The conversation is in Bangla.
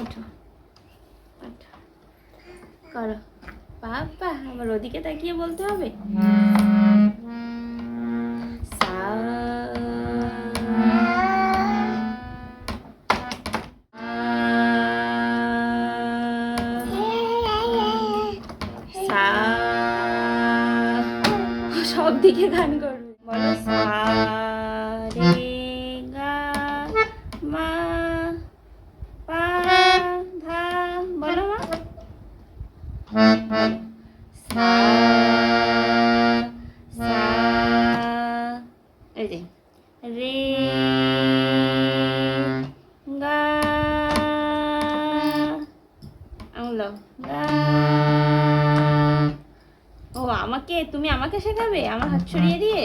ওঠো ওঠো করো। বাবা আবার ওদিকে তাকিয়ে বলতে হবে। সা সা সব দিকে গান করবে। বলো সা রে গা মা পা ধা। বলো মা। সা সা এই যে রে গা আঙুল দাও গা। ও আমাকে তুমি আমাকে শেখাবে আমার হাত ছড়িয়ে দিয়ে।